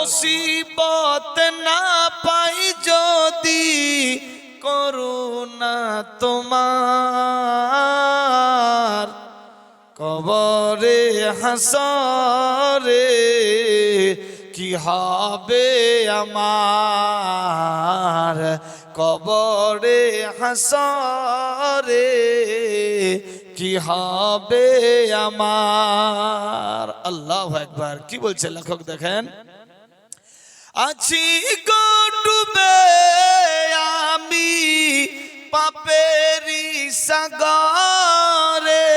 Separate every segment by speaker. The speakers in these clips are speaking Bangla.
Speaker 1: মুসিবত না পাই যদি করুণা তোমার, কবরে হাসরে কি হবে আমার, কবরে হাসরে কি হবে আমার। আল্লাহু আকবার। কি বলছে লেখক দেখেন, আছি গো ডুবে আমি পাপেরি সাগরে,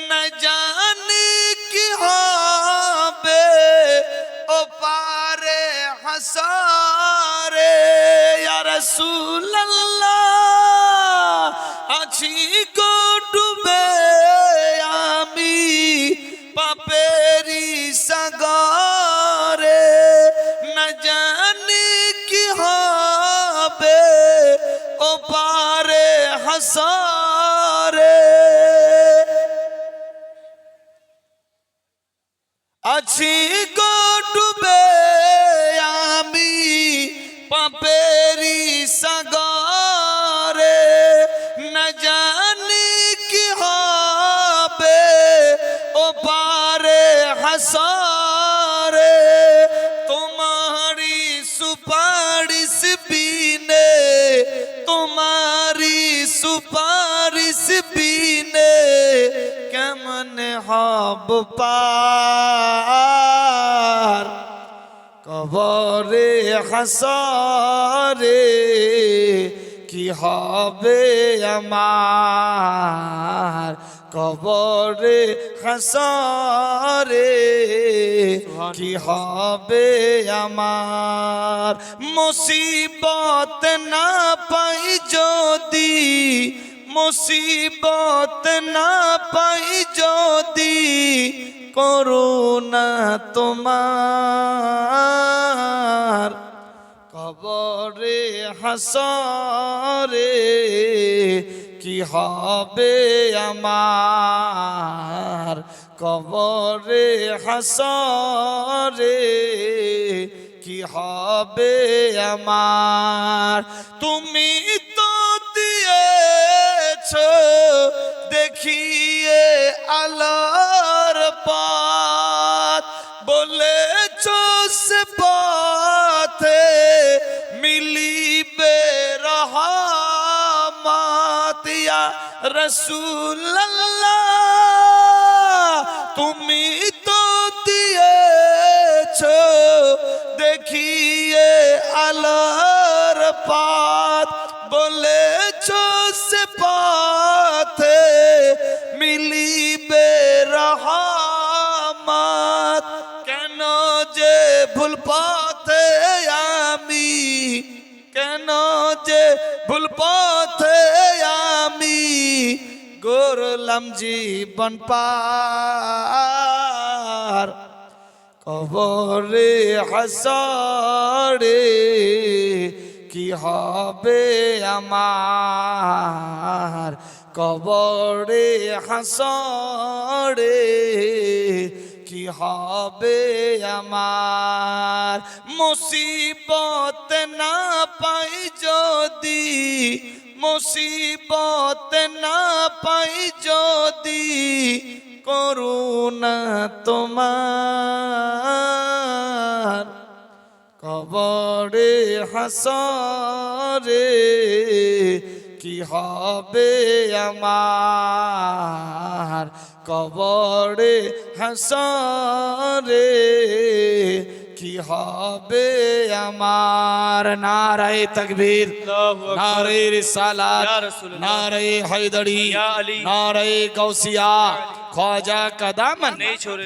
Speaker 1: না জানি কি হবে ও পারে হাসরে। ইয়া রাসূলুল্লাহ আছি গো ডুবে আমি পাপেরি সাগরে, না জানি কি হবে ও পারে হাসরে। আছি গো ডুবে আমি পাপেরি সাগরে, না জানি কি হবে ও পারে হাসরে। তোমারি সুপারিশ বিনে, তোমারি সুপারিশ বিনে কেমনে হব পার, কবরে হাসরে কি হবে আমার, কবরে হাসরে কি হবে আমার। মুসিবত না পাই যদি, মুসিবত না পাই যদি করুণা তোমার, কবরে হাসরে কি হবে আমার, কবরে হাসরে কি হবে আমার। তুমি তো দিয়েছো দেখিয়ে আলোর পথ, বলেছো সে পথে মিলিবে রহমত। ইয়া রাসূলুল্লাহ তুমি তো দিয়েছো দেখিয়ে আলোর পথ, বলেছো সে পথে মিলিবে রহমত। কেন যে ভুল পথে আমি, কেন যে ভুল পথে আমি গড়লাম জীবন পার, কবরে হাসরে কি হবে আমার, কবরে হাসরে কি হবে আমার। মুসিবত না পাই যদি, মুসিবত না পাই যদি করুণা তোমার, কবরে হাসরে কি হবে আমার, কবরে হাসরে কি হবে আমার। নারায়ে তাকবীর, নারায়ে রিসালাত, নারায়ে হায়দারি, নারায়ে গাউসিয়া, ख्वाजा का दामन नहीं छोड़े।